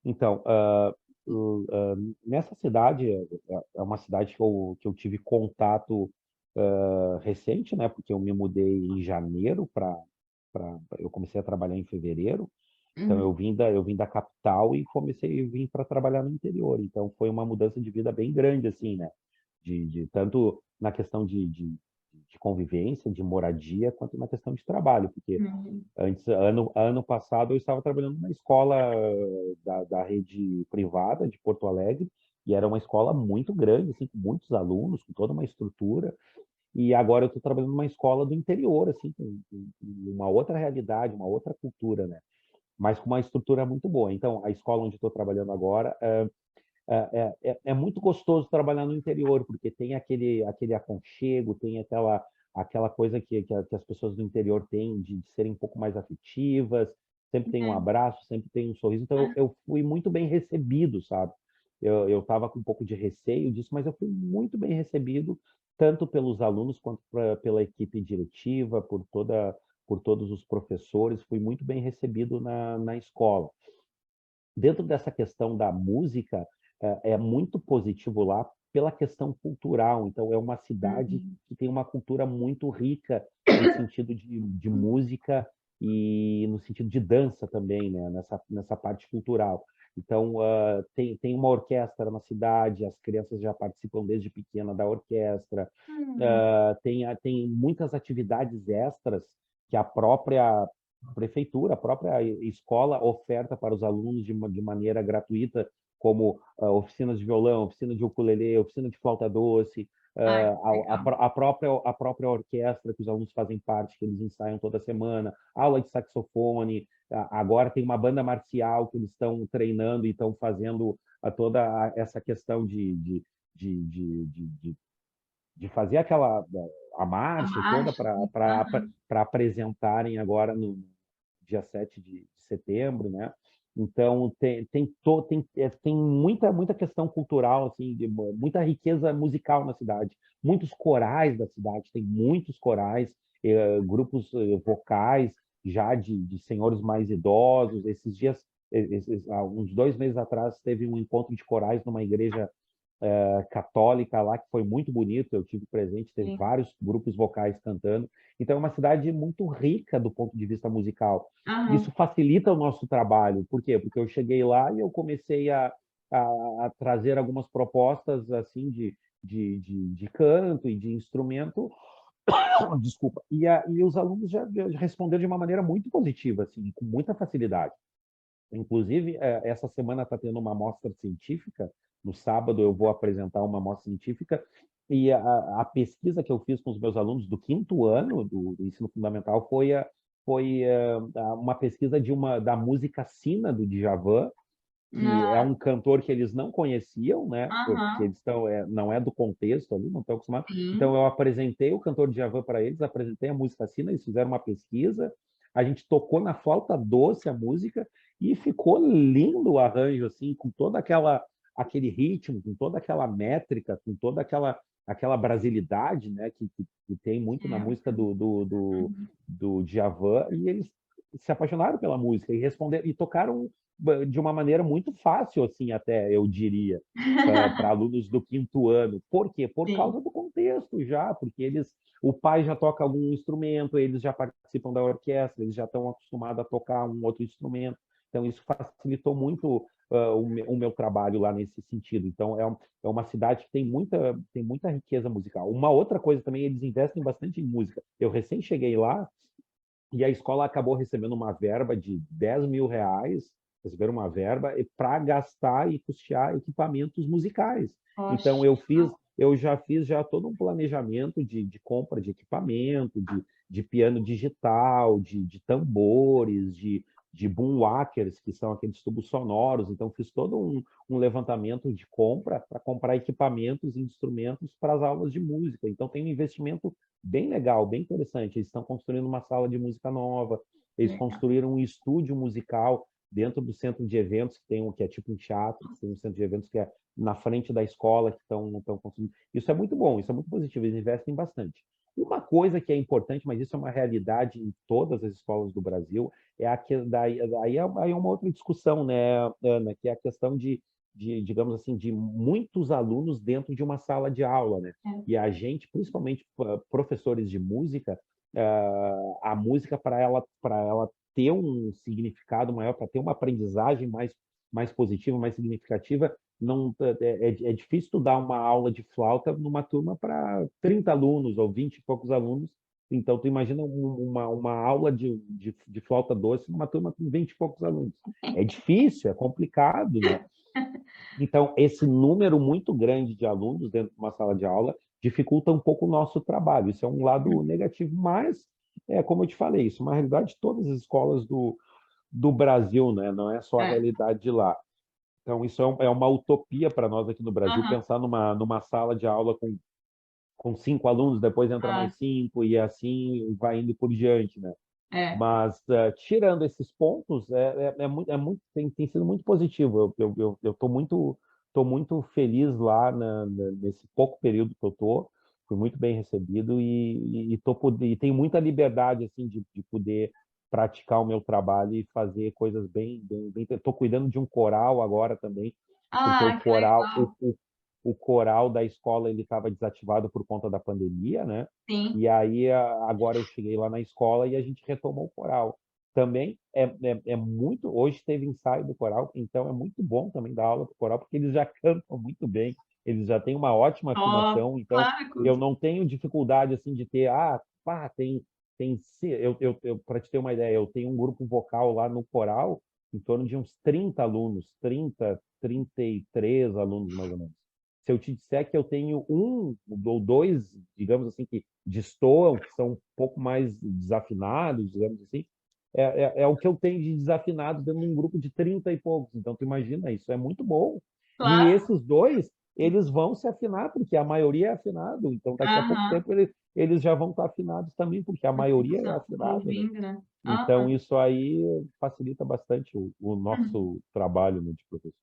Então, nessa cidade, é uma cidade que eu tive contato recente, né? Porque eu me mudei em janeiro eu comecei a trabalhar em fevereiro. Então, Uhum. eu vim da capital e comecei a vir para trabalhar no interior. Então, foi uma mudança de vida bem grande, assim, né? Tanto na questão de convivência, de moradia, quanto na questão de trabalho, porque Uhum. ano passado, eu estava trabalhando numa escola da rede privada de Porto Alegre, e era uma escola muito grande, assim, com muitos alunos, com toda uma estrutura. E agora eu estou trabalhando numa escola do interior, assim, com uma outra realidade, uma outra cultura, né? Mas com uma estrutura muito boa. Então, a escola onde estou trabalhando agora é muito gostoso trabalhar no interior, porque tem aquele aconchego, tem aquela coisa que as pessoas do interior têm de serem um pouco mais afetivas, sempre tem um É. abraço, sempre tem um sorriso. Então, eu fui muito bem recebido, sabe? Eu estava com um pouco de receio disso, mas eu fui muito bem recebido, tanto pelos alunos quanto pela equipe diretiva, por todos os professores. Fui muito bem recebido na escola. Dentro dessa questão da música, é muito positivo lá pela questão cultural. Então, é uma cidade Uhum. que tem uma cultura muito rica no sentido de música e no sentido de dança também, né? Nessa parte cultural. Então, tem uma orquestra na cidade, as crianças já participam desde pequena da orquestra. Hum. Tem muitas atividades extras que a própria prefeitura, a própria escola oferta para os alunos de maneira gratuita, como oficinas de violão, oficina de ukulele, oficina de flauta doce, Ai, que legal. a própria orquestra que os alunos fazem parte, que eles ensaiam toda semana, aula de saxofone. Agora tem uma banda marcial que eles estão treinando e estão fazendo essa questão de fazer a A marcha toda marcha, assim. Aham. para apresentarem agora no dia 7 de setembro, né? Então, tem muita questão cultural, assim, muita riqueza musical na cidade. Muitos corais da cidade, tem muitos corais, grupos vocais, já de senhores mais idosos. Esses dias, uns 2 meses atrás, teve um encontro de corais numa igreja católica lá, que foi muito bonito. Eu tive presente, teve Sim. vários grupos vocais cantando. Então, é uma cidade muito rica do ponto de vista musical. Aham. Isso facilita o nosso trabalho. Por quê? Porque eu cheguei lá e eu comecei a trazer algumas propostas assim de canto e de instrumento. Desculpa. E os alunos já responderam de uma maneira muito positiva, assim, com muita facilidade. Inclusive, essa semana está tendo uma mostra científica. No sábado eu vou apresentar uma mostra científica e a pesquisa que eu fiz com os meus alunos do quinto ano do ensino fundamental foi uma pesquisa da música Sina do Djavan, que é Ah, um cantor que eles não conheciam, né? Porque aham. eles não é do contexto ali, não estão acostumados. Então Sim. eu apresentei o cantor Djavan para eles, apresentei a música Sina, eles fizeram uma pesquisa, a gente tocou na flauta doce a música e ficou lindo o arranjo, assim, com toda aquele ritmo, com toda aquela métrica, com toda aquela brasilidade, né? Que tem muito na É. música Uhum. do Djavan. E eles se apaixonaram pela música e responderam e tocaram de uma maneira muito fácil, assim, até eu diria, para alunos do quinto ano. Por quê? Por Sim. causa do contexto já, porque o pai já toca algum instrumento, eles já participam da orquestra, eles já estão acostumados a tocar um outro instrumento. Então, isso facilitou muito o meu trabalho lá nesse sentido. Então, é uma cidade que tem muita riqueza musical. Uma outra coisa também, eles investem bastante em música. Eu recém cheguei lá, e a escola acabou recebendo uma verba de R$ 10.000, receberam uma verba para gastar e custear equipamentos musicais. Então, Poxa. eu já fiz já todo um planejamento de compra de equipamento, de piano digital, de tambores, de boomwhackers, que são aqueles tubos sonoros. Então, fiz todo um levantamento de compra para comprar equipamentos e instrumentos para as aulas de música. Então, tem um investimento bem legal, bem interessante. Eles estão construindo uma sala de música nova, eles Legal. construíram um estúdio musical dentro do centro de eventos, que é tipo um teatro, tem um centro de eventos que é na frente da escola, que estão construindo. Isso é muito bom, isso é muito positivo, eles investem bastante. Uma coisa que é importante, mas isso é uma realidade em todas as escolas do Brasil, é a que, aí é uma outra discussão, né, Ana, que é a questão digamos assim, de muitos alunos dentro de uma sala de aula, né? É. E a gente, principalmente professores de música, a música para ela ter um significado maior, para ter uma aprendizagem mais positiva, mais significativa, não é difícil tu dar uma aula de flauta numa turma para 30 alunos ou 20 e poucos alunos. Então, tu imagina uma aula de flauta doce numa turma com 20 e poucos alunos. É difícil, é complicado, né? Então, esse número muito grande de alunos dentro de uma sala de aula dificulta um pouco o nosso trabalho. Isso é um lado negativo, mas, como eu te falei, isso é uma realidade de todas as escolas do Brasil, né? Não é só a É. realidade de lá. Então, isso é uma utopia para nós aqui no Brasil, Aham. pensar numa sala de aula com 5 alunos, depois entra Ah, mais 5, e assim vai indo por diante, né? é. Mas, tirando esses pontos, tem sido muito positivo. Eu tô muito feliz lá nesse pouco período que eu tô. Fui muito bem recebido e tenho muita liberdade assim de poder praticar o meu trabalho e fazer coisas bem. Estou cuidando de um coral agora também, porque o Ah, que coral, o, legal. o, o coral da escola ele estava desativado por conta da pandemia, né? Sim. E aí, agora eu cheguei lá na escola e a gente retomou o coral. Também é muito. Hoje teve ensaio do coral, então é muito bom também dar aula para o coral, porque eles já cantam muito bem, eles já têm uma ótima Ó, afinação, então claro. eu não tenho dificuldade assim de ter. Pá, para te ter uma ideia, eu tenho um grupo vocal lá no coral em torno de uns 30 alunos, 33 alunos mais ou menos. Se eu te disser que eu tenho um ou dois, digamos assim, que destoam, que são um pouco mais desafinados, digamos assim, é o que eu tenho de desafinado dentro de um grupo de 30 e poucos. Então, tu imagina, isso é muito bom. E Claro. esses dois, eles vão se afinar, porque a maioria é afinado. Então, daqui a pouco Aham. tempo, eles já vão estar afinados também, porque a maioria é afinada, né? Ouvindo, né? Então, Aham. isso aí facilita bastante o nosso trabalho, né, de professor.